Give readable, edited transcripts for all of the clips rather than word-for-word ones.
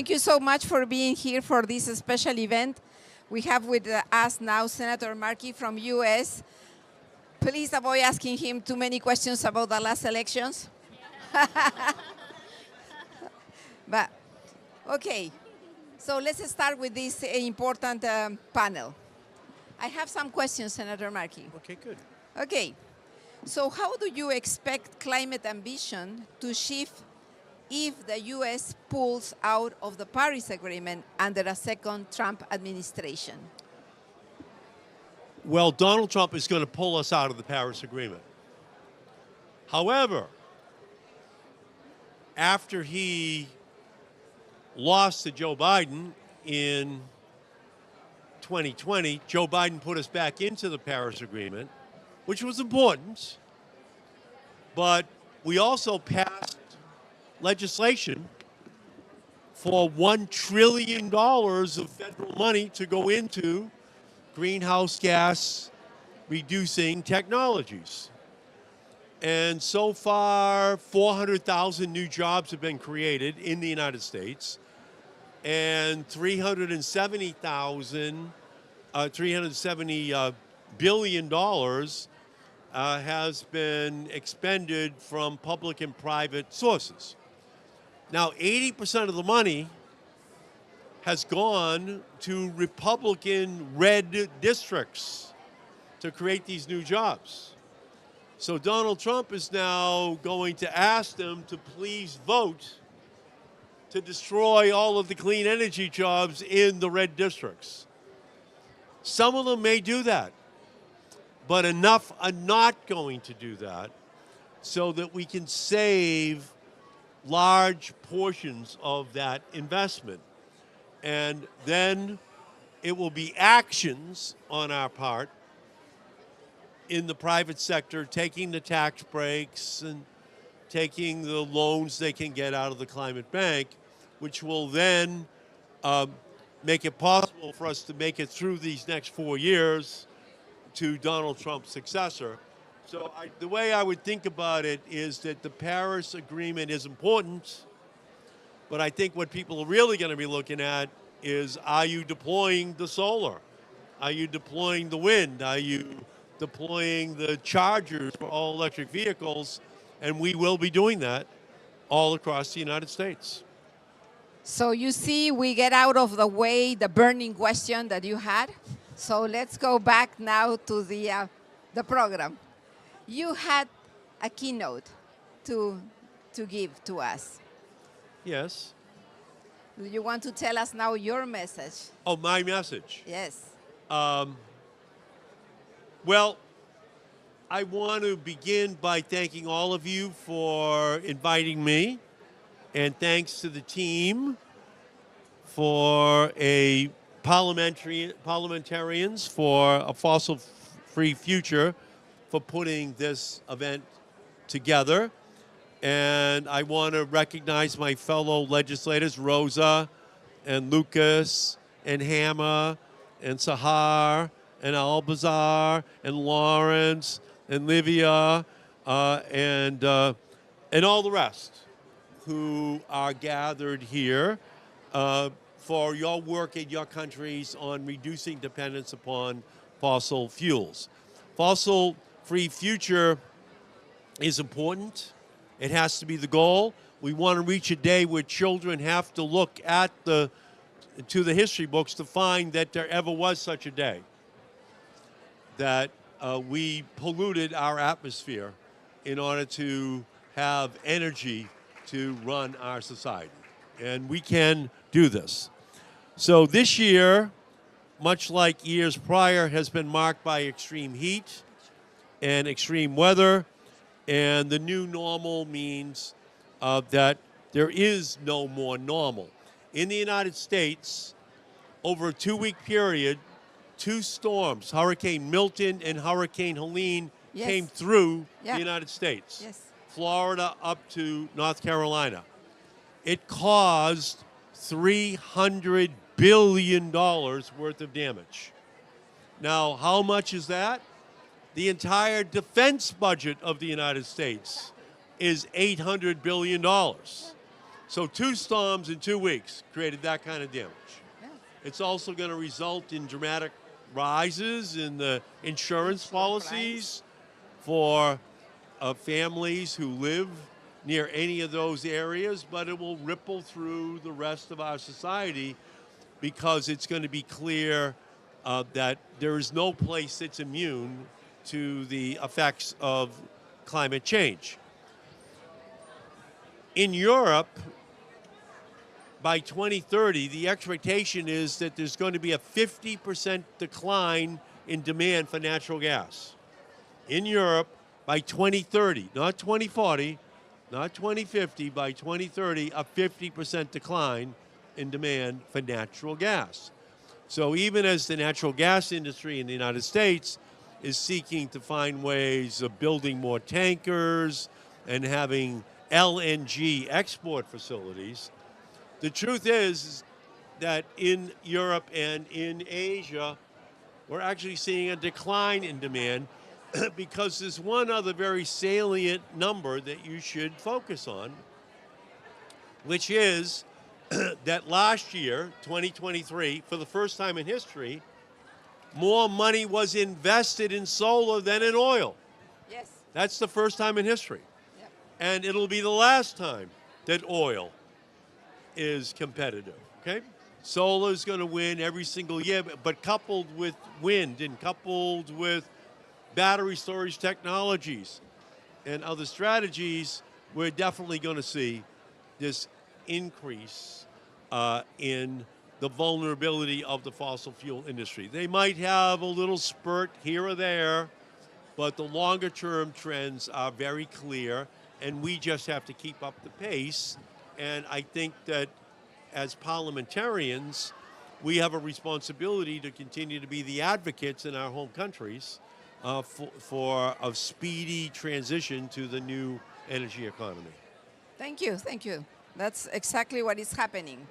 thank you so much for being here for this special event. We have with us now Senator Markey from U.S. Please avoid asking him too many questions about the last elections. But, okay, so let's start with this important panel. I have some questions, Senator Markey. Okay, good. Okay, so how do you expect climate ambition to shift if the U.S. pulls out of the Paris Agreement under a second Trump administration? Well, Donald Trump is going to pull us out of the Paris Agreement. However, after he lost to Joe Biden in 2020, Joe Biden put us back into the Paris Agreement, which was important, but we also passed legislation for $1 trillion of federal money to go into greenhouse gas reducing technologies. And so far, 400,000 new jobs have been created in the United States, and $370 billion has been expended from public and private sources. Now, 80% of the money has gone to Republican red districts to create these new jobs. So Donald Trump is now going to ask them to please vote to destroy all of the clean energy jobs in the red districts. Some of them may do that, but enough are not going to do that so that we can save large portions of that investment. And then it will be actions on our part in the private sector, taking the tax breaks and taking the loans they can get out of the climate bank, which will then make it possible for us to make it through these next 4 years to Donald Trump's successor. So the way I would think about it is that the Paris Agreement is important, but I think what people are really going to be looking at is, are you deploying the solar? Are you deploying the wind? Are you deploying the chargers for all electric vehicles? And we will be doing that all across the United States. So you see, we get out of the way the burning question that you had. So let's go back now to the program. You had a keynote to give to us. Yes. Do you want to tell us now your message? Oh, my message? Yes. Well, I want to begin by thanking all of you for inviting me, and thanks to the team for parliamentarians for a fossil-free future for putting this event together. And I want to recognize my fellow legislators, Rosa and Lucas and Hammer and Sahar and Albazar and Lawrence and Livia and all the rest who are gathered here for your work in your countries on reducing dependence upon fossil fuels. Fossil-free future is important. It has to be the goal. We want to reach a day where children have to look at to the history books to find that there ever was such a day, that we polluted our atmosphere in order to have energy to run our society. And we can do this. So this year, much like years prior, has been marked by extreme heat and extreme weather. And the new normal means that there is no more normal. In the United States, over a 2-week period, 2 storms, Hurricane Milton and Hurricane Helene, Yes. came through Yeah. the United States. Yes. Florida up to North Carolina. It caused $300 billion worth of damage. Now, how much is that? The entire defense budget of the United States is $800 billion. So 2 storms in 2 weeks created that kind of damage. Yeah. It's also going to result in dramatic rises in the insurance policies for families who live near any of those areas, but it will ripple through the rest of our society because it's going to be clear that there is no place that's immune to the effects of climate change. In Europe, by 2030, the expectation is that there's going to be a 50% decline in demand for natural gas. In Europe, by 2030, not 2040, not 2050, by 2030, a 50% decline in demand for natural gas. So even as the natural gas industry in the United States is seeking to find ways of building more tankers and having LNG export facilities, the truth is that in Europe and in Asia, we're actually seeing a decline in demand because there's one other very salient number that you should focus on, which is that last year, 2023, for the first time in history, more money was invested in solar than in oil. Yes. That's the first time in history. Yep. And it'll be the last time that oil is competitive, okay? Solar is going to win every single year, but coupled with wind and coupled with battery storage technologies and other strategies, we're definitely going to see this increase in the vulnerability of the fossil fuel industry. They might have a little spurt here or there, but the longer term trends are very clear, and we just have to keep up the pace. And I think that as parliamentarians, we have a responsibility to continue to be the advocates in our home countries for a speedy transition to the new energy economy. Thank you, thank you. That's exactly what is happening.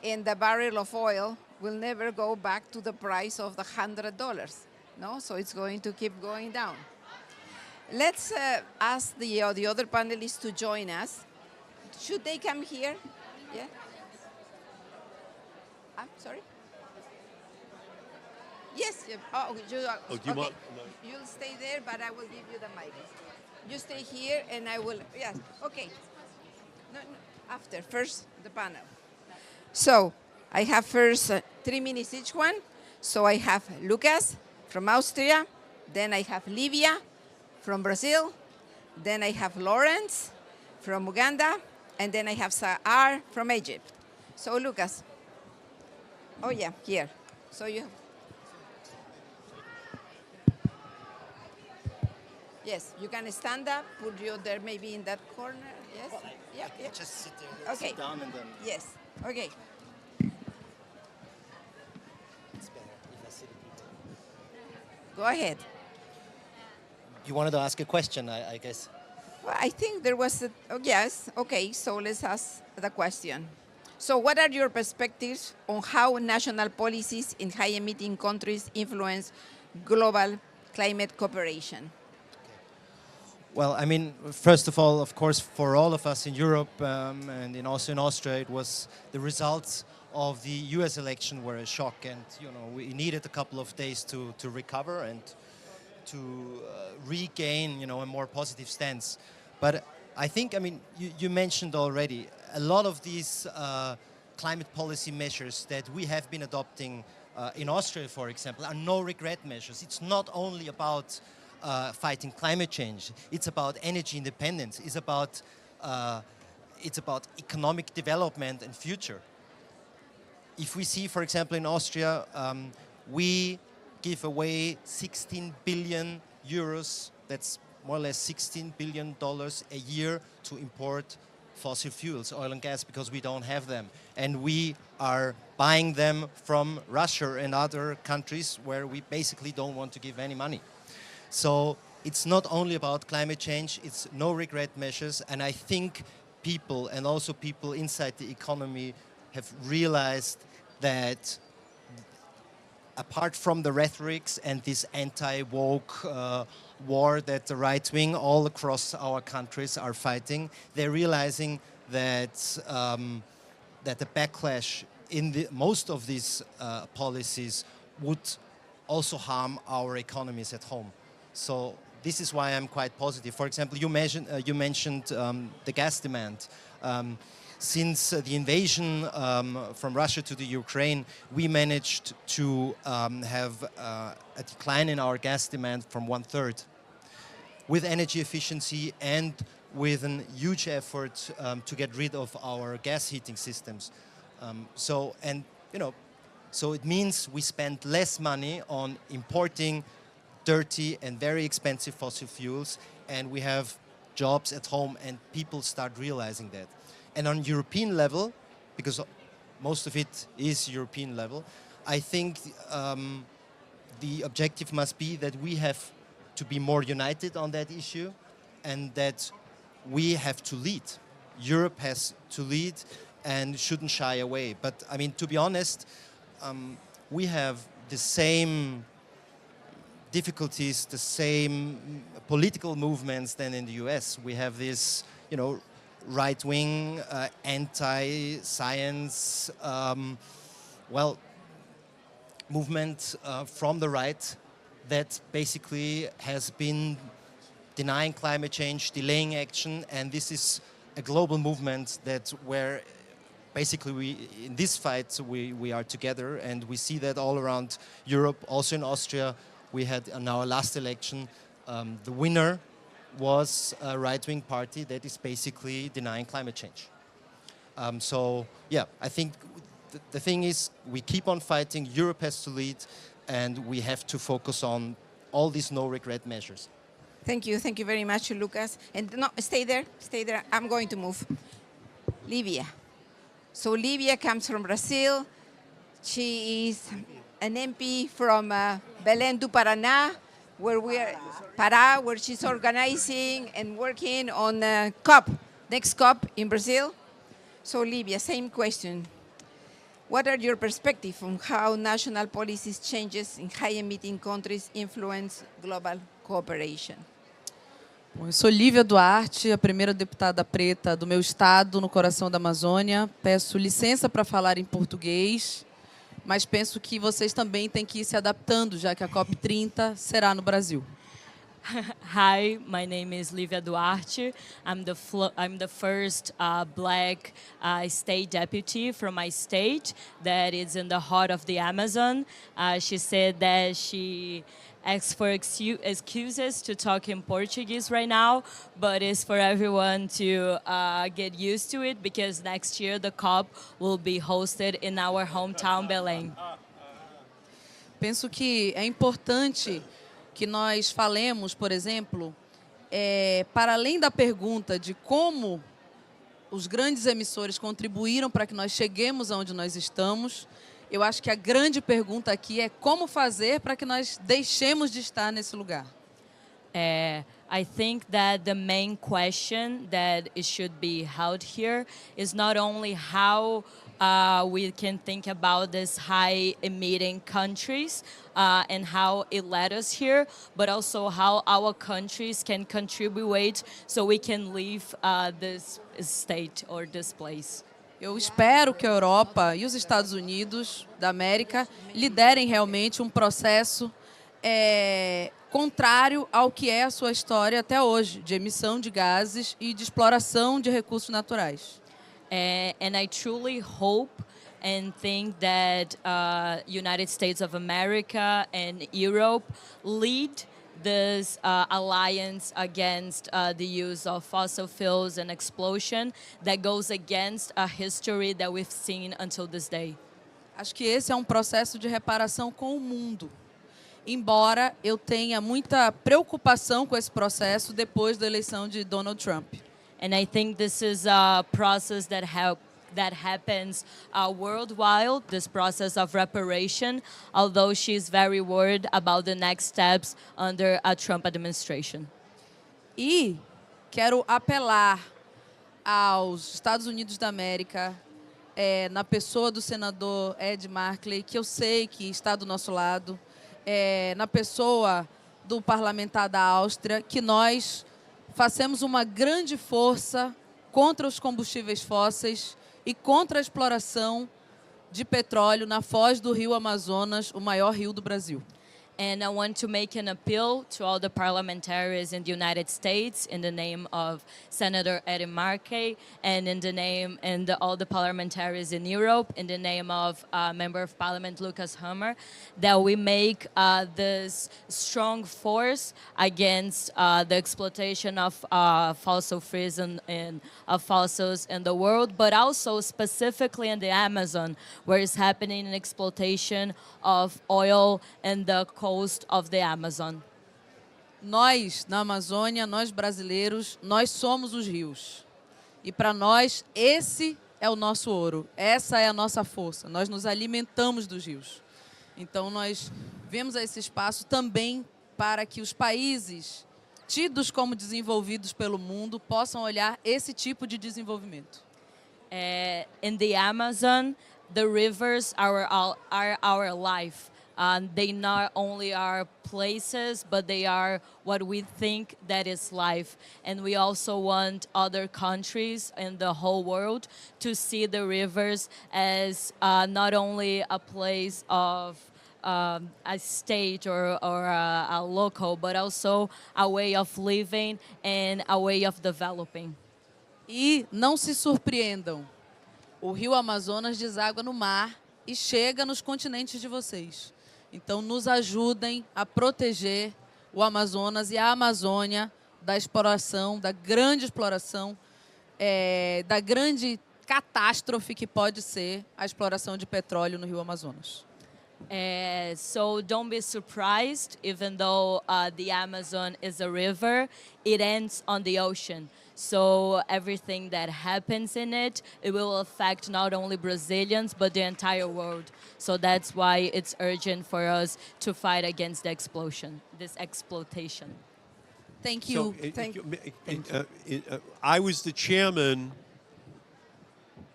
And the barrel of oil will never go back to the price of the $100. No, so it's going to keep going down. Let's ask the other panelists to join us. Should they come here? Yeah. I'm sorry. Yes. Oh, you, Oh, do you want? You'll stay there, but I will give you the mic. You stay here, and I will. Yes. Okay. No, after first the panel. So I have first 3 minutes each one. So I have Lucas from Austria, then I have Livia from Brazil, then I have Lawrence from Uganda, and then I have Saar from Egypt. So Lucas. Oh yeah, here. So you have. Yes, you can stand up, put you there maybe in that corner. Yes? Yeah, yeah. Just sit there, Okay. sit down and then Yes, okay. it's better if I sit people. Go ahead. You wanted to ask a question, I guess. Well, I think there was a, oh, yes, okay, so let's ask the question. So what are your perspectives on how national policies in high-emitting countries influence global climate cooperation? Well, I mean, first of all, of course, for all of us in Europe and also in Austria, it was the results of the U.S. election were a shock, and we needed a couple of days to recover and to regain, a more positive stance. But I think, I mean, you mentioned already a lot of these climate policy measures that we have been adopting in Austria, for example, are no-regret measures. It's not only about fighting climate change. It's about energy independence. It's about economic development and future. If we see, for example, in Austria, we give away 16 billion euros. That's more or less $16 billion a year to import fossil fuels, oil and gas, because we don't have them. And we are buying them from Russia and other countries where we basically don't want to give any money. So it's not only about climate change, it's no regret measures, and I think people and also people inside the economy have realized that apart from the rhetorics and this anti-woke war that the right wing all across our countries are fighting, they're realizing that that the backlash in most of these policies would also harm our economies at home. So this is why I'm quite positive. For example, you mentioned the gas demand. Since the invasion from Russia to the Ukraine, we managed to have a decline in our gas demand from 1/3, with energy efficiency and with a huge effort to get rid of our gas heating systems. So it means we spend less money on importing dirty and very expensive fossil fuels, and we have jobs at home, and people start realizing that. And on European level, because most of it is European level, I think the objective must be that we have to be more united on that issue, and that we have to lead. Europe has to lead and shouldn't shy away. But I mean, to be honest, we have the same difficulties, the same political movements than in the US. We have this, right-wing, anti-science, movement from the right that basically has been denying climate change, delaying action, and this is a global movement that where basically in this fight we are together, and we see that all around Europe, also in Austria. We had in our last election, the winner was a right-wing party that is basically denying climate change. I think the thing is we keep on fighting, Europe has to lead, and we have to focus on all these no-regret measures. Thank you very much, Lucas. And no, stay there, I'm going to move. Livia. So Livia comes from Brazil. She is an MP from Belém do Paraná, where she's organizing and working on next COP in Brazil. So Livia, same question. What are your perspectives on how national policies changes in high-emitting countries influence global cooperation? Bom, eu sou Lívia Duarte, a primeira deputada preta do meu estado, no coração da Amazônia. Peço licença para falar em português, mas penso que vocês também têm que ir se adaptando, já que a COP30 será no Brasil. Hi, my name is Lívia Duarte. I'm the first black state deputy from my state that is in the heart of the Amazon. She said that she asks for excuses to talk in Portuguese right now, but it's for everyone to get used to it, because next year the COP will be hosted in our hometown, Belém. Penso que é importante que nós falemos, por exemplo, para além da pergunta de como os grandes emissores contribuíram para que nós cheguemos aonde nós estamos, eu acho que a grande pergunta aqui é como fazer para que nós deixemos de estar nesse lugar. I think that the main question that it should be held here is not only how we can think about these high-emitting countries and how it led us here, but also how our countries can contribute so we can leave this state or this place. Eu espero que a Europa e os Estados Unidos da América liderem realmente um processo contrário ao que é a sua história até hoje, de emissão de gases e de exploração de recursos naturais. And I truly hope and think that United States of America and Europe lead this alliance against the use of fossil fuels and explosion that goes against a history that we've seen until this day. Acho que esse é um processo de reparação com o mundo. Embora eu tenha muita preocupação com esse processo depois da eleição de Donald Trump. And I think this is a process that happens worldwide, this process of reparation, although she's very worried about the next steps under a Trump administration. E quero apelar aos Estados Unidos da América, na pessoa do senador Ed Markey, que eu sei que está do nosso lado, na pessoa do parlamentar da Áustria, que nós façamos uma grande força contra os combustíveis fósseis e contra a exploração de petróleo na foz do rio Amazonas, o maior rio do Brasil. And I want to make an appeal to all the parliamentarians in the United States in the name of Senator Eddie Markey and in the name and all the parliamentarians in Europe in the name of Member of Parliament Lucas Hammer that we make this strong force against the exploitation of fossil fuels and of fossils in the world, but also specifically in the Amazon, where it's happening an exploitation of oil and the coast of the Amazon. Nós, na Amazônia, nós brasileiros, nós somos os rios. E para nós, esse é o nosso ouro, essa é a nossa força. Nós nos alimentamos dos rios. Então, nós vemos esse espaço também para que os países tidos como desenvolvidos pelo mundo possam olhar esse tipo de desenvolvimento. In the Amazon, the rivers are our life. They not only are places, but they are what we think that is life. And we also want other countries in the whole world to see the rivers as not only a place of a state or a local, but also a way of living and a way of developing. E não se surpreendam, o rio Amazonas deságua no mar e chega nos continentes de vocês. Então, nos ajudem a proteger o Amazonas e a Amazônia da exploração, da grande exploração, da grande catástrofe que pode ser a exploração de petróleo no rio Amazonas. So don't be surprised, even though the Amazon is a river, it ends on the ocean. So everything that happens in it, it will affect not only Brazilians, but the entire world. So that's why it's urgent for us to fight against the this exploitation. Thank you. I was the chairman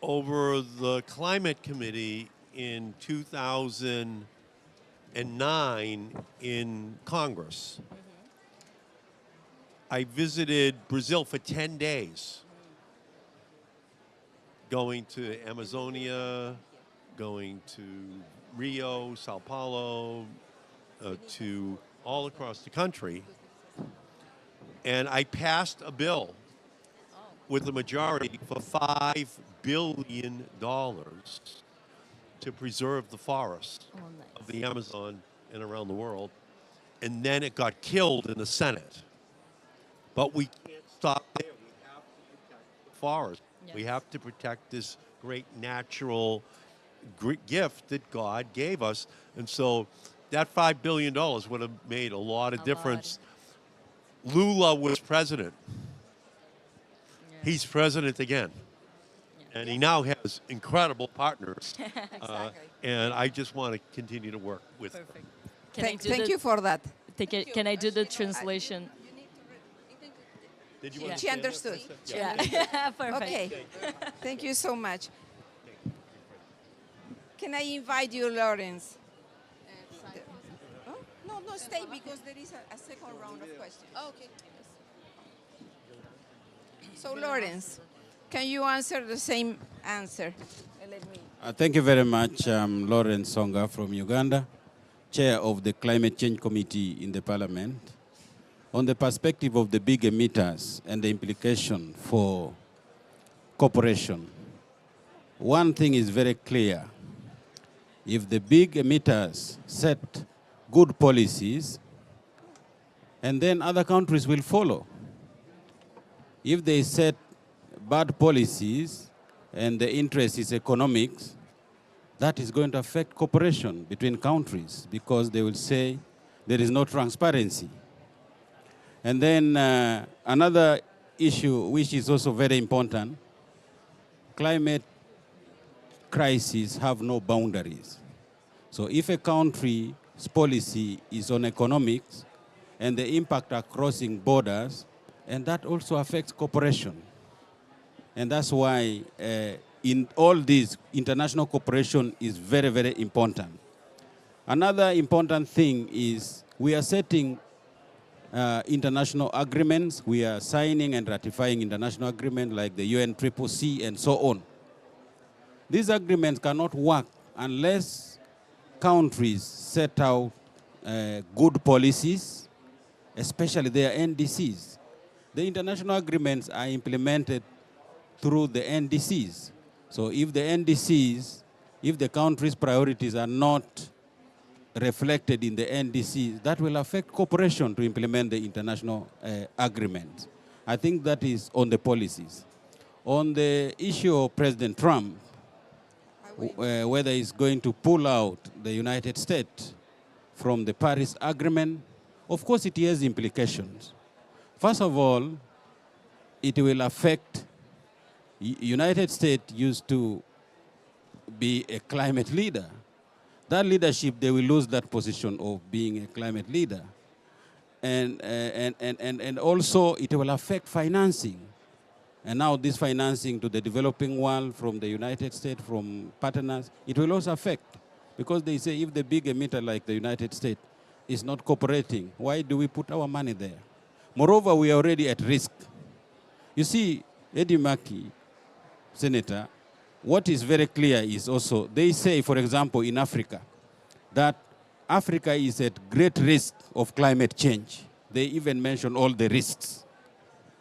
over the climate committee in 2009 in Congress. I visited Brazil for 10 days, going to Amazonia, going to Rio, Sao Paulo, to all across the country. And I passed a bill with a majority for $5 billion to preserve the forests of the Amazon and around the world. And then it got killed in the Senate. But we can't stop there. We have to protect the forest. Yes. We have to protect this great natural gift that God gave us. And so that $5 billion would have made a lot of difference. Lula was president. Yeah. He's president again. Yeah. And he now has incredible partners. Exactly. And I just want to continue to work with them. Perfect. Thank you for that. Can I do the translation? Did you Yeah. She understood. Yeah. Perfect. Okay. Thank you so much. Can I invite you, Lawrence? Oh, no, stay because there is a second round of questions. Okay. So, Lawrence, can you answer the same answer? Thank you very much. I'm Lawrence Songa from Uganda, Chair of the Climate Change Committee in the Parliament. On the perspective of the big emitters and the implication for cooperation, one thing is very clear. If the big emitters set good policies, and then other countries will follow. If they set bad policies and the interest is economics, that is going to affect cooperation between countries because they will say there is no transparency. And then another issue which is also very important, climate crises have no boundaries. So if a country's policy is on economics and the impact are crossing borders, and that also affects cooperation. And that's why in all this, international cooperation is very, very important. Another important thing is we are setting international agreements. We are signing and ratifying international agreements like the UNCCC and so on. These agreements cannot work unless countries set out good policies, especially their NDCs. The international agreements are implemented through the NDCs. So if the NDCs, if the country's priorities are not reflected in the NDCs, that will affect cooperation to implement the international agreement. I think that is on the policies. On the issue of President Trump, whether he's going to pull out the United States from the Paris Agreement, of course it has implications. First of all, it will affect, United States used to be a climate leader. That leadership, they will lose that position of being a climate leader. And also it will affect financing. And now this financing to the developing world from the United States, from partners, it will also affect. Because they say if the big emitter like the United States is not cooperating, why do we put our money there? Moreover, we are already at risk. You see, Eddie Mackey, Senator, what is very clear is also, they say, for example, in Africa, that Africa is at great risk of climate change. They even mention all the risks.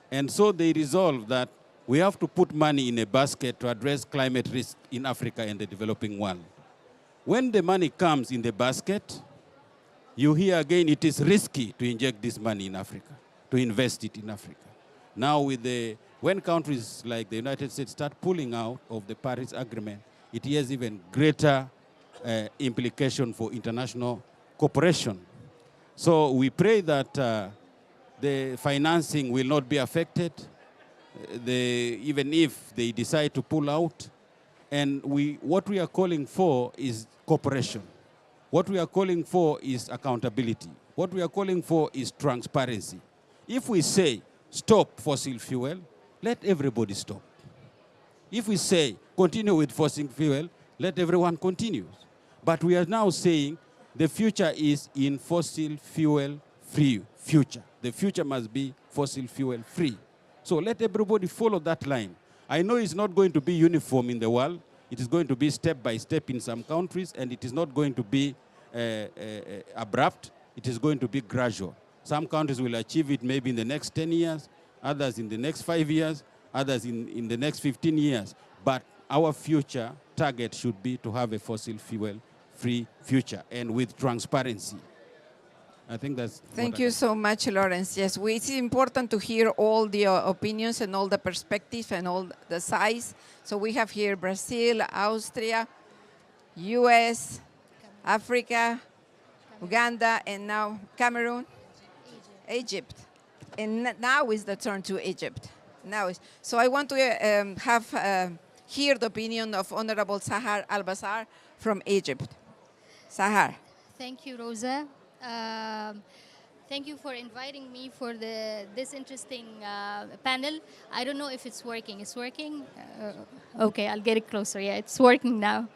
And so they resolve that we have to put money in a basket to address climate risk in Africa and the developing world. When the money comes in the basket, you hear again it is risky to inject this money in Africa, to invest it in Africa. Now when countries like the United States start pulling out of the Paris Agreement, it has even greater implication for international cooperation. So we pray that the financing will not be affected, even if they decide to pull out. And what we are calling for is cooperation. What we are calling for is accountability. What we are calling for is transparency. If we say, stop fossil fuel, let everybody stop. If we say, continue with fossil fuel, let everyone continue. But we are now saying the future is in fossil fuel free future. The future must be fossil fuel free. So let everybody follow that line. I know it's not going to be uniform in the world. It is going to be step by step in some countries, and it is not going to be abrupt. It is going to be gradual. Some countries will achieve it maybe in the next 10 years, others in the next 5 years, others in the next 15 years. But our future target should be to have a fossil fuel-free future and with transparency. I think that's... Thank you so much, Lawrence. Yes, it's important to hear all the opinions and all the perspectives and all the sides. So we have here Brazil, Austria, US, Africa, Uganda, and now Cameroon, Egypt. And now is the turn to Egypt. So I want to hear the opinion of Honorable Sahar Al-Basar from Egypt. Sahar. Thank you, Rosa. Thank you for inviting me for this interesting panel. I don't know if it's working. It's working? Okay, I'll get it closer. Yeah, it's working now.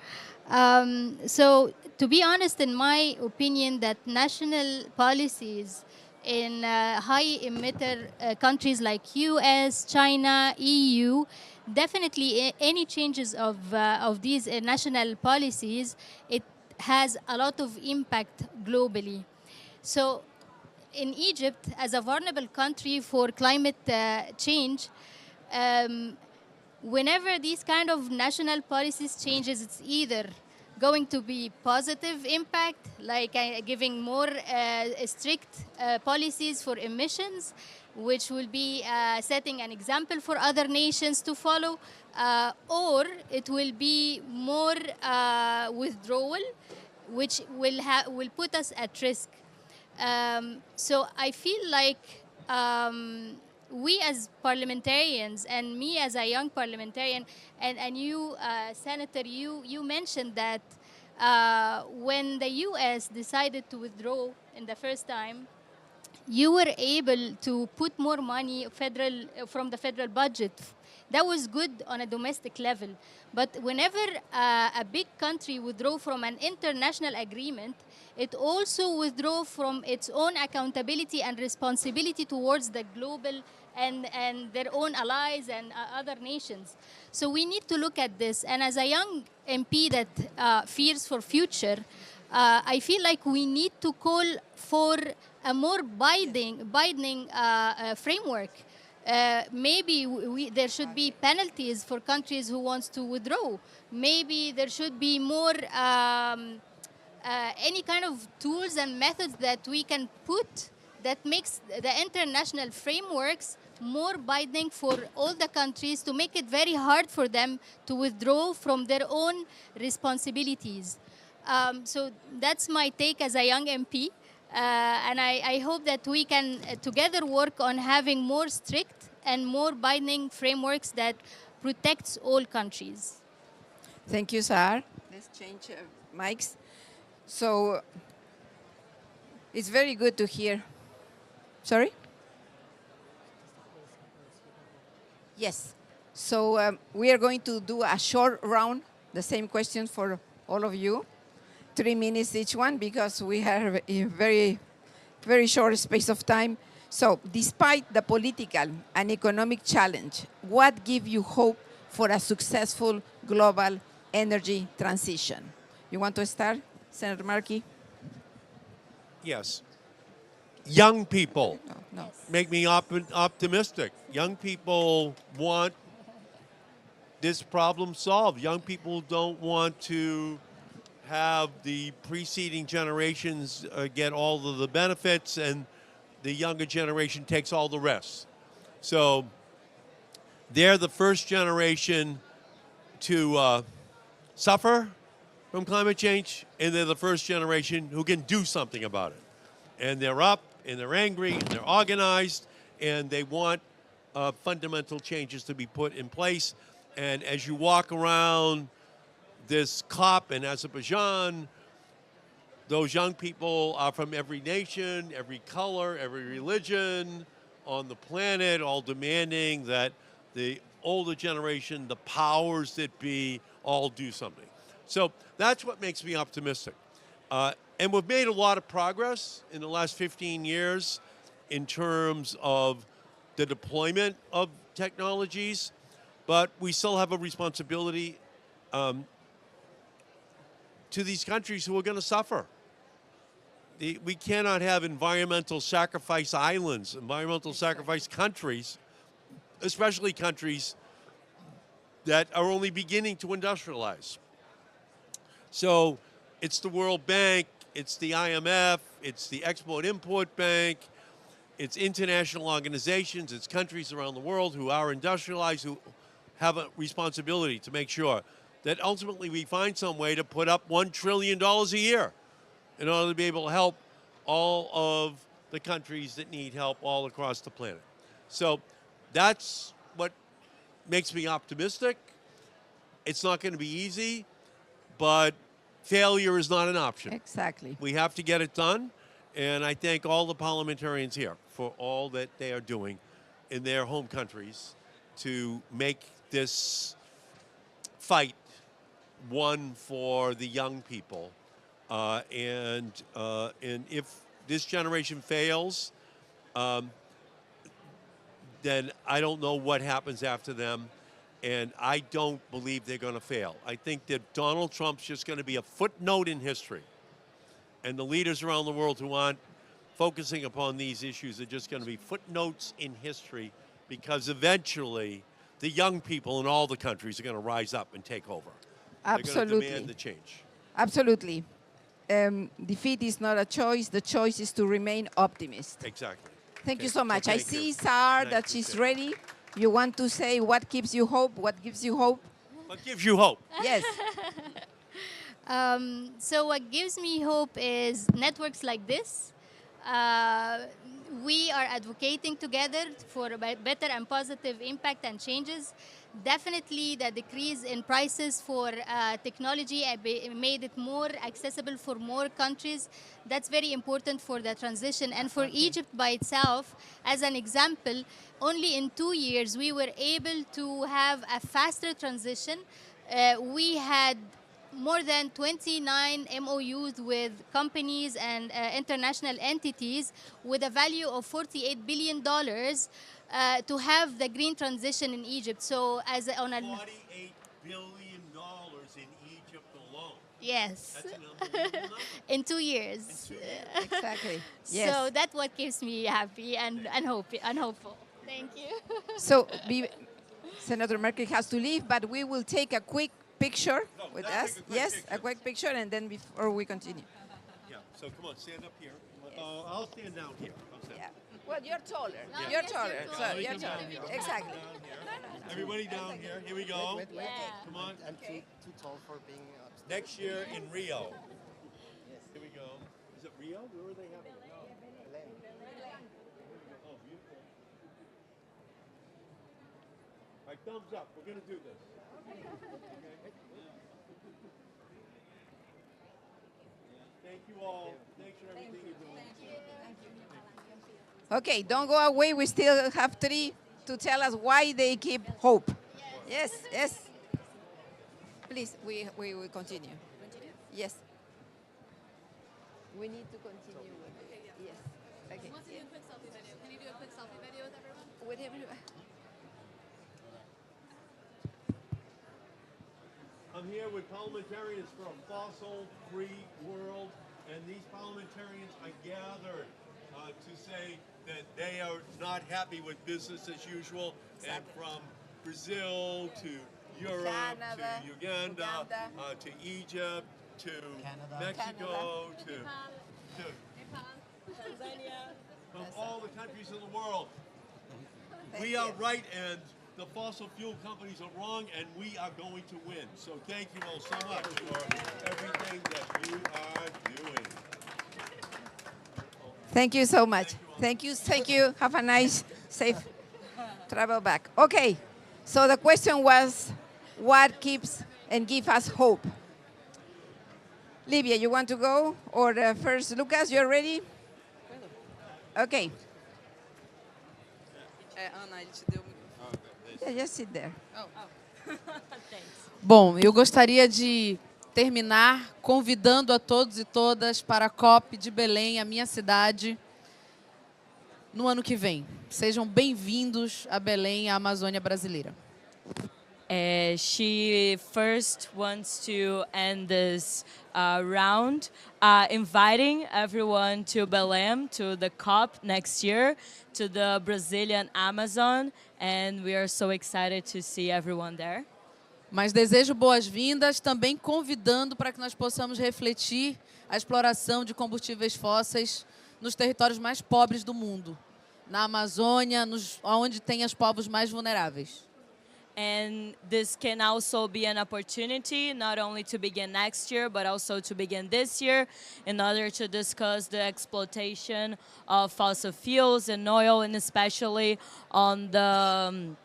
So to be honest, in my opinion, that national policies in high emitter countries like US, China, EU, definitely any changes of these national policies, it has a lot of impact globally. So in Egypt, as a vulnerable country for climate change, whenever these kind of national policies changes, it's either going to be positive impact, like giving more strict policies for emissions, which will be setting an example for other nations to follow, or it will be more withdrawal, which will put us at risk. So I feel like we as parliamentarians, and me as a young parliamentarian, and you, Senator, you mentioned that when the US decided to withdraw in the first time, you were able to put more money from the federal budget That was good on a domestic level. But whenever a big country withdraw from an international agreement, it also withdraw from its own accountability and responsibility towards the global and their own allies and other nations. So we need to look at this. And as a young MP that fears for future, I feel like we need to call for a more binding framework. Maybe there should be penalties for countries who wants to withdraw. Maybe there should be more any kind of tools and methods that we can put that makes the international frameworks more binding for all the countries, to make it very hard for them to withdraw from their own responsibilities. So that's my take as a young MP. And I hope that we can together work on having more strict and more binding frameworks that protects all countries. Thank you, Sahar. Let's change mics. So it's very good to hear. Sorry? Yes. So we are going to do a short round, the same question for all of you. 3 minutes each one, because we have a very, very short space of time. So despite the political and economic challenge, what gives you hope for a successful global energy transition? You want to start, Senator Markey? Yes. Young people No. make me optimistic. Young people want this problem solved. Young people don't want to have the preceding generations get all of the benefits and the younger generation takes all the rest. So they're the first generation to suffer from climate change, and they're the first generation who can do something about it. And they're up, and they're angry, and they're organized, and they want fundamental changes to be put in place. And as you walk around this COP in Azerbaijan, those young people are from every nation, every color, every religion on the planet, all demanding that the older generation, the powers that be, all do something. So that's what makes me optimistic. And we've made a lot of progress in the last 15 years in terms of the deployment of technologies, but we still have a responsibility to these countries who are going to suffer. We cannot have environmental sacrifice islands, environmental sacrifice countries, especially countries that are only beginning to industrialize. So it's the World Bank, it's the IMF, it's the Export-Import Bank, it's international organizations, it's countries around the world who are industrialized, who have a responsibility to make sure that ultimately we find some way to put up $1 trillion a year in order to be able to help all of the countries that need help all across the planet. So that's what makes me optimistic. It's not going to be easy, but failure is not an option. Exactly. We have to get it done, and I thank all the parliamentarians here for all that they are doing in their home countries to make this fight one for the young people. And if this generation fails, then I don't know what happens after them. And I don't believe they're going to fail. I think that Donald Trump's just going to be a footnote in history. And the leaders around the world who aren't focusing upon these issues are just going to be footnotes in history, because eventually the young people in all the countries are going to rise up and take over. They're going to Absolutely. demand the change. Absolutely. Defeat is not a choice. The choice is to remain optimist. Exactly. Thank you Okay, so much. I thank see, you. Sar, Thank that you, she's Chair. ready. You want to say what gives you hope? What gives you hope? What gives you hope? Yes. So what gives me hope is networks like this. we are advocating together for a better and positive impact and changes. Definitely, the decrease in prices for technology made it more accessible for more countries. That's very important for the transition. And for Egypt by itself, as an example, only in 2 years we were able to have a faster transition. We had more than 29 MOUs with companies and international entities with a value of $48 billion to have the green transition in Egypt. So as on a $48 billion in Egypt alone. yes, That's an unbelievable number. in 2 years. Exactly. Yes. So that's what keeps me happy and hopeful. Thank you. So Senator Merkel has to leave, but we will take a quick picture with let's us. take a quick Yes, picture. a quick picture, and then before we continue. Yeah, so come on, stand up here. I'll stand down here. Yeah. Well, you're taller. No, You're yes, taller. you're So taller. you're Come down taller. here. Exactly. Down here. Everybody down here. Here we go. Come on. I'm too tall for being upstairs. Next year in Rio. Here we go. Is it Rio? Where are they having it? Oh, beautiful. All right, thumbs up. We're going to do this. Thank you all. Thanks for everything you're doing. Okay, don't go away. We still have 3 to tell us why they keep hope. Yes, yes. Please, we will continue. Yes. We need to continue with it. Yes. Okay. Wants to do a quick selfie video. Can you do a quick selfie video with everyone? With him. I'm here with parliamentarians for a fossil-free world, and these parliamentarians are gathered to say that they are not happy with business as usual, and from Brazil to Europe Canada, to Uganda, Uganda. to Egypt to Canada. Mexico to from all the countries in the world. We are right, and the fossil fuel companies are wrong, and we are going to win. So thank you all so much for everything that you are doing. Thank you so much. Thank you. Thank you. Have a nice, safe travel back. Okay. So the question was, what keeps and gives us hope? Livia, you want to go? Or first, Lucas, you're ready? Okay. Ana, ele te deu o microfone. Yeah, just sit there. Bom, eu gostaria de terminar convidando a todos e todas para a COP de Belém, a minha cidade, no ano que vem. Sejam bem-vindos a Belém, a Amazônia brasileira. She first wants to end this round, inviting everyone to Belém, to the COP next year, to the Brazilian Amazon, and we are so excited to see everyone there. Mas desejo boas-vindas, também convidando para que nós possamos refletir a exploração de combustíveis fósseis nos territórios mais pobres do mundo, na Amazônia, onde tem os povos mais vulneráveis. And this can also be an opportunity not only to begin next year, but also to begin this year in order to discuss the exploitation of fossil fuels and oil, and especially on the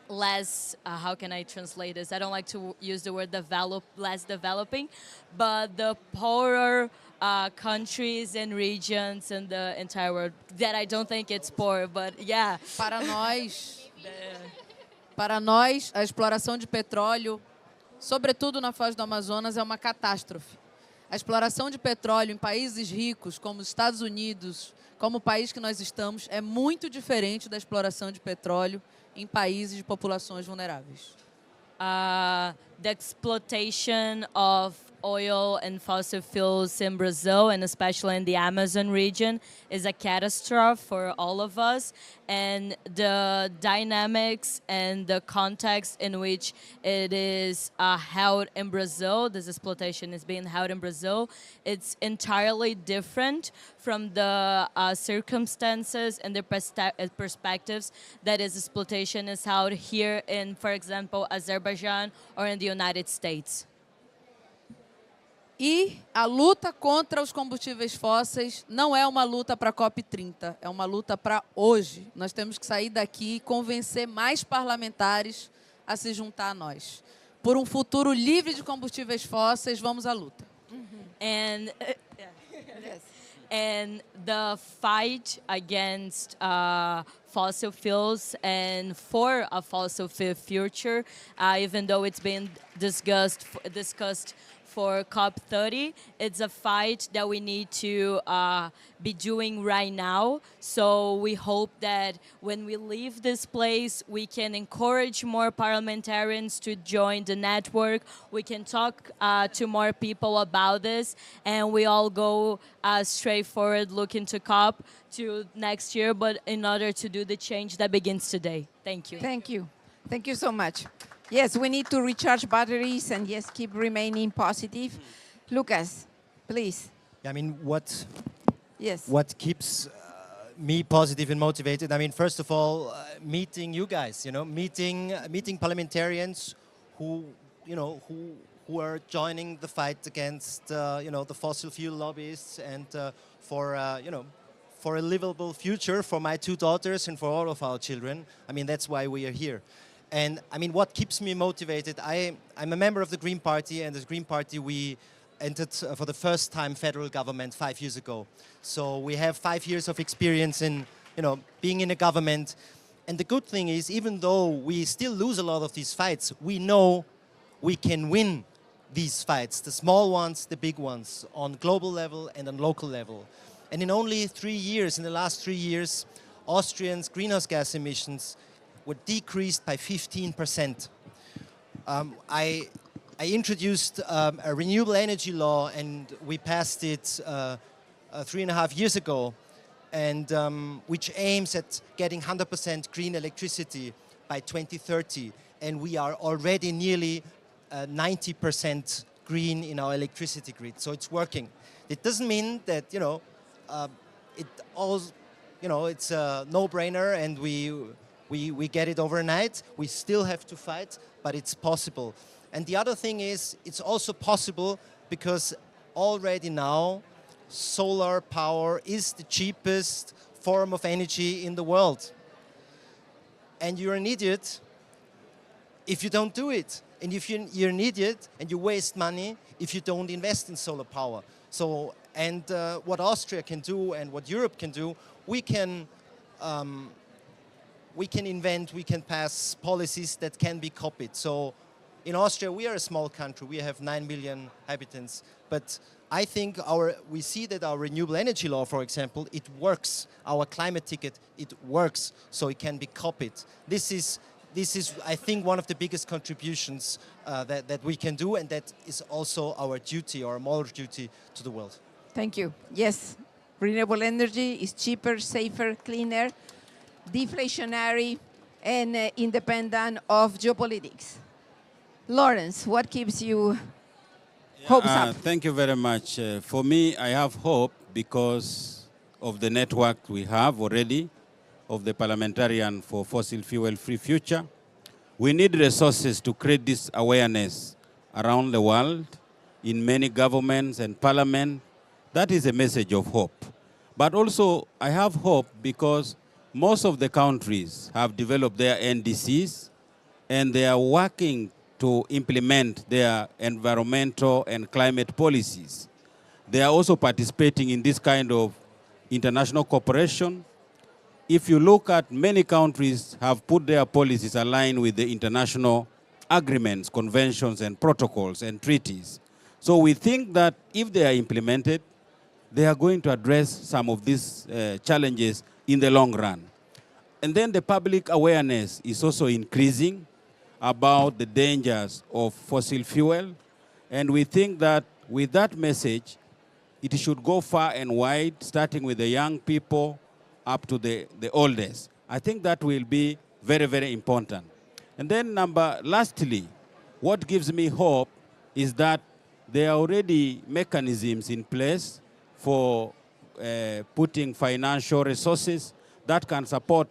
less, how can I translate this? I don't like to use the word less developing, but the poorer countries and regions in the entire world. That I don't think it's poor, but yeah. Para nós, a exploração de petróleo, sobretudo na foz do Amazonas, é uma catástrofe. A exploração de petróleo em países ricos, como os Estados Unidos, como o país que nós estamos, é muito diferente da exploração de petróleo em países de populações vulneráveis. The exploitation of oil and fossil fuels in Brazil, and especially in the Amazon region, is a catastrophe for all of us. And the dynamics and the context in which it is held in Brazil, this exploitation is being held in Brazil, it's entirely different from the circumstances and the perspectives that is exploitation is held here in, for example, Azerbaijan or in the United States. E a luta contra os combustíveis fósseis não é uma luta para a COP30, é uma luta para hoje. Nós temos que sair daqui e convencer mais parlamentares a se juntar a nós. Por um futuro livre de combustíveis fósseis, vamos à luta. And Yes. and the fight against fossil fuels and for a fossil fuel future, even though it's been discussed for COP30, it's a fight that we need to be doing right now. So we hope that when we leave this place, we can encourage more parliamentarians to join the network. We can talk to more people about this, and we all go straight forward looking to COP to next year, but in order to do the change that begins today. Thank you. Thank you. Thank you so much. Yes, we need to recharge batteries and yes, keep remaining positive. Lucas, please. I mean, what Yes. keeps me positive and motivated? I mean, first of all, meeting you guys, meeting parliamentarians who are joining the fight against the fossil fuel lobbyists and for a livable future for my two daughters and for all of our children. I mean, that's why we are here. And I mean, what keeps me motivated? I'm a member of the Green Party, and as Green Party, we entered for the first time federal government 5 years ago. So we have 5 years of experience in, being in a government. And the good thing is, even though we still lose a lot of these fights, we know we can win these fights, the small ones, the big ones, on global level and on local level. And in only 3 years, in the last 3 years, Austrians' greenhouse gas emissions were decreased by 15%. I introduced a renewable energy law, and we passed it 3.5 years ago, and which aims at getting 100% green electricity by 2030. And we are already nearly 90% green in our electricity grid, so it's working. It doesn't mean that it's a no-brainer and we get it overnight. We still have to fight, but it's possible. And the other thing is, it's also possible because already now, solar power is the cheapest form of energy in the world. And you're an idiot if you don't do it. And if you're an idiot and you waste money if you don't invest in solar power. So, and what Austria can do and what Europe can do, we can invent, we can pass policies that can be copied. So in Austria, we are a small country. We have 9 million inhabitants. But I think we see that our renewable energy law, for example, it works. Our climate ticket, it works, so it can be copied. This is, I think, one of the biggest contributions that we can do, and that is also our duty, our moral duty to the world. Thank you. Yes, renewable energy is cheaper, safer, cleaner, deflationary, and independent of geopolitics. Lawrence, what keeps you hopes up? Thank you very much. For me, I have hope because of the network we have already of the Parliamentarian for Fossil Fuel Free Future. We need resources to create this awareness around the world in many governments and parliament. That is a message of hope. But also, I have hope because most of the countries have developed their NDCs and they are working to implement their environmental and climate policies. They are also participating in this kind of international cooperation. If you look at many countries have put their policies aligned with the international agreements, conventions, and protocols and treaties. So we think that if they are implemented, they are going to address some of these challenges in the long run. And then the public awareness is also increasing about the dangers of fossil fuel. And we think that with that message, it should go far and wide, starting with the young people up to the oldest. I think that will be very, very important. And then lastly, what gives me hope is that there are already mechanisms in place for putting financial resources that can support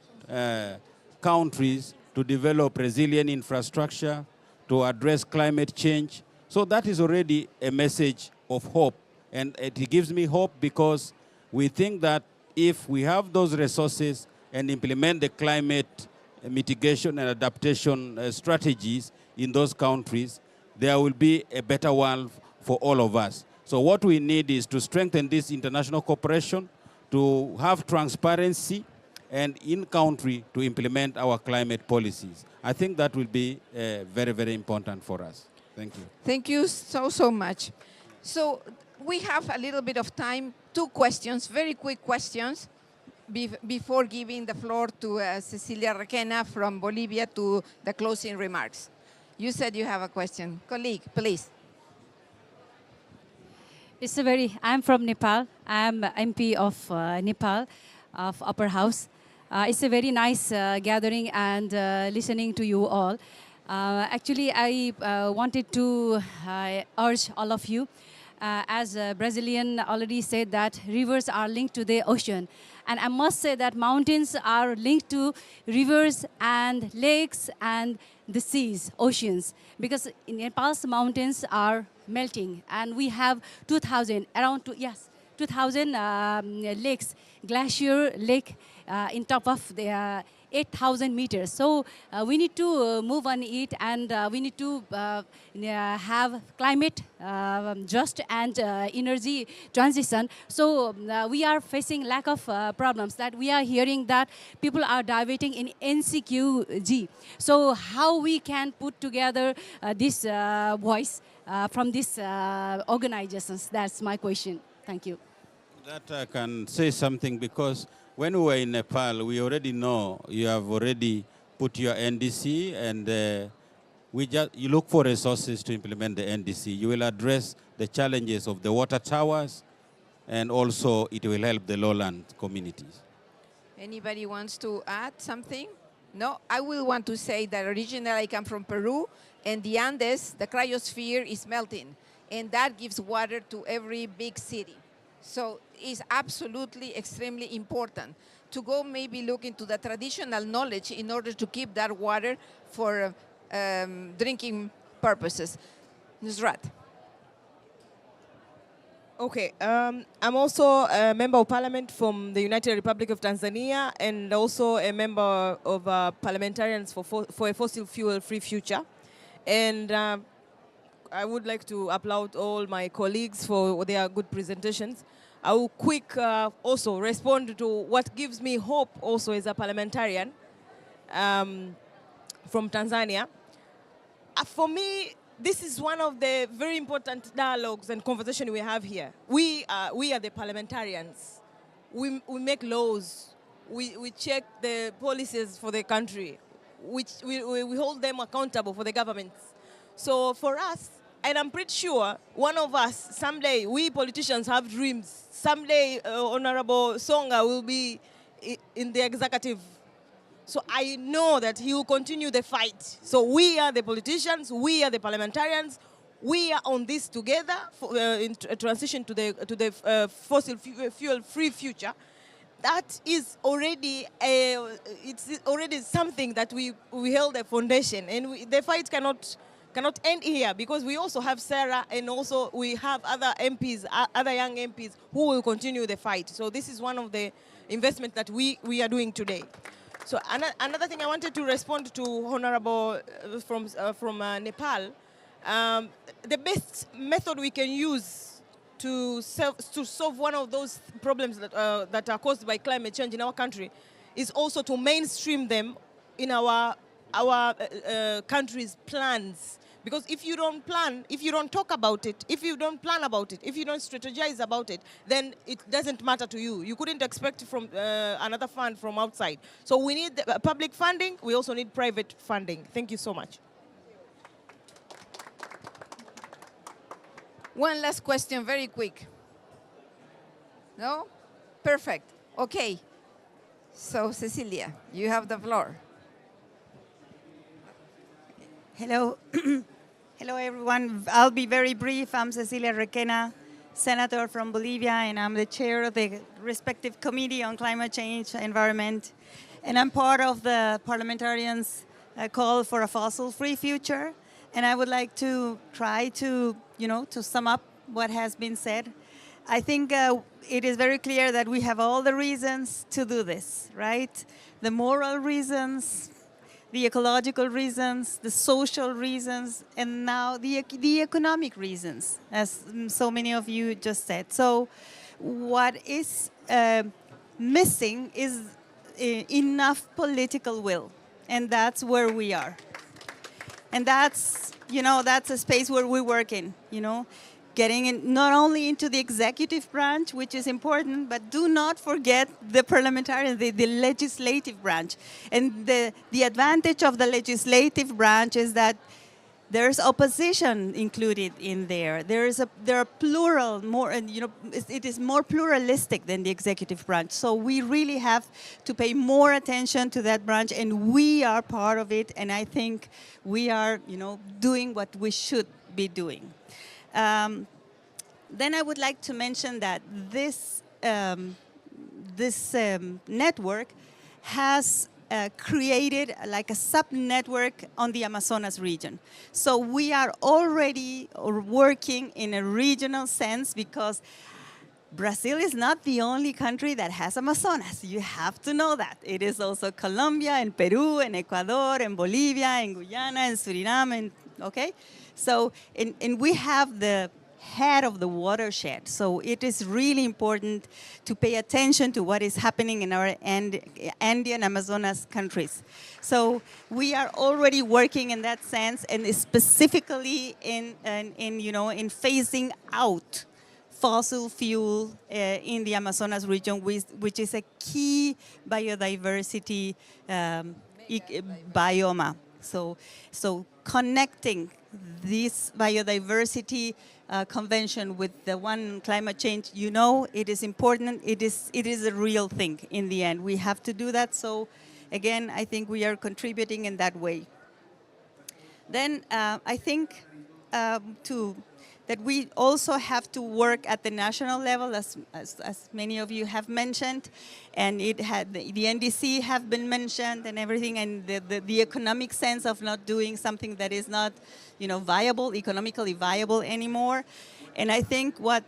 countries to develop resilient infrastructure, to address climate change. So that is already a message of hope. And it gives me hope because we think that if we have those resources and implement the climate mitigation and adaptation strategies in those countries, there will be a better world for all of us. So what we need is to strengthen this international cooperation, to have transparency, and in-country to implement our climate policies. I think that will be very, very important for us. Thank you. Thank you so much. So we have a little bit of time. 2 questions, very quick questions, before giving the floor to Cecilia Requena from Bolivia to the closing remarks. You said you have a question. Colleague, please. I'm from Nepal. I'm MP of Nepal, of Upper House. It's a very nice gathering and listening to you all. Actually, I wanted to urge all of you, as a Brazilian already said that rivers are linked to the ocean. And I must say that mountains are linked to rivers and lakes and the seas, oceans, because in Nepal's mountains are melting, and we have 2,000 lakes, glacier lake in top of the 8,000 meters. So we need to move on it, and we need to have climate just and energy transition. So we are facing lack of problems that we are hearing that people are diverting in NCQG. So how we can put together this voice from these organizations? That's my question. Thank you. That I can say something because when we were in Nepal, we already know you have already put your NDC, and you look for resources to implement the NDC. You will address the challenges of the water towers, and also it will help the lowland communities. Anybody wants to add something? No, I will want to say that originally I come from Peru, and the Andes, the cryosphere is melting, and that gives water to every big city. So it's absolutely extremely important to go maybe look into the traditional knowledge in order to keep that water for drinking purposes. Nusrat. Okay, I'm also a member of parliament from the United Republic of Tanzania, and also a member of Parliamentarians for a Fossil Fuel-Free Future. And I would like to applaud all my colleagues for their good presentations. I will also respond to what gives me hope also as a parliamentarian from Tanzania. For me, this is one of the very important dialogues and conversation we have here. We are the parliamentarians. We make laws. We check the policies for the country. We hold them accountable for the governments. So for us, and I'm pretty sure one of us, someday, we politicians have dreams. Someday, Honorable Songa will be in the executive. So I know that he will continue the fight. So we are the politicians, we are the parliamentarians, we are on this together for, in transition to the fossil fuel-free future. That is already it's already something that we held a foundation, and the fight cannot end here, because we also have Sarah, and also we have other MPs, other young MPs who will continue the fight. So this is one of the investments that we are doing today. So another thing I wanted to respond to Honorable from Nepal, the best method we can use to solve one of those problems that are caused by climate change in our country is also to mainstream them in our country's plans. Because if you don't plan, if you don't talk about it, if you don't plan about it, if you don't strategize about it, then it doesn't matter to you. You couldn't expect from another fund from outside. So we need public funding. We also need private funding. Thank you so much. One last question, very quick. No? Perfect. Okay. So, Cecilia, you have the floor. Hello. Hello, everyone. I'll be very brief. I'm Cecilia Requena, Senator from Bolivia, and I'm the chair of the respective Committee on Climate Change, Environment, and I'm part of the parliamentarians' call for a fossil-free future. And I would like to try to, to sum up what has been said. I think it is very clear that we have all the reasons to do this, right? The moral reasons, the ecological reasons, the social reasons, and now the economic reasons, as so many of you just said. So what is missing is enough political will, and that's where we are. And that's, that's a space where we work in, getting in not only into the executive branch, which is important, but do not forget the parliamentarian, the legislative branch. And the advantage of the legislative branch is that there's opposition included in there. There are plural, more, and it is more pluralistic than the executive branch. So we really have to pay more attention to that branch, and we are part of it. And I think we are, doing what we should be doing. Then I would like to mention that this network has created like a sub-network on the Amazonas region. So we are already working in a regional sense because Brazil is not the only country that has Amazonas. You have to know that. It is also Colombia and Peru and Ecuador and Bolivia and Guyana and Suriname, and, okay? So, and we have the head of the watershed. So it is really important to pay attention to what is happening in our Andean Amazonas countries. So we are already working in that sense, and specifically in phasing out fossil fuel in the Amazonas region, which is a key biodiversity biome. So connecting this biodiversity convention with the one on climate change, it is important. It is a real thing in the end. We have to do that. So again, I think we are contributing in that way. Then I think that we also have to work at the national level, as many of you have mentioned, and the NDC have been mentioned and everything, and the economic sense of not doing something that is not, viable, economically viable anymore. And I think what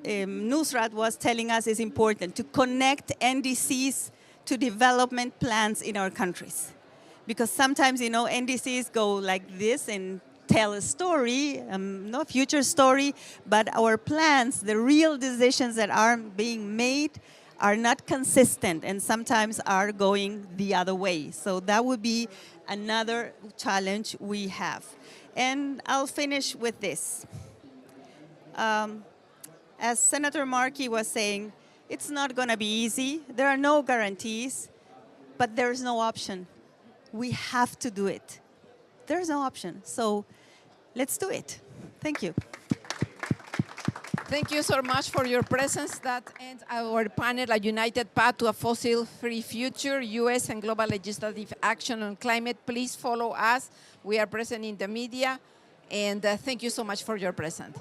Nusrat was telling us is important, to connect NDCs to development plans in our countries. Because sometimes, NDCs go like this and tell a story, no future story, but our plans, the real decisions that are being made are not consistent and sometimes are going the other way. So that would be another challenge we have. And I'll finish with this. As Senator Markey was saying, it's not going to be easy. There are no guarantees, but there's no option. We have to do it. There's no option. So let's do it. Thank you. Thank you so much for your presence. That ends our panel, A United Path to a Fossil-Free Future, U.S. and Global Legislative Action on Climate. Please follow us. We are present in the media. And thank you so much for your presence.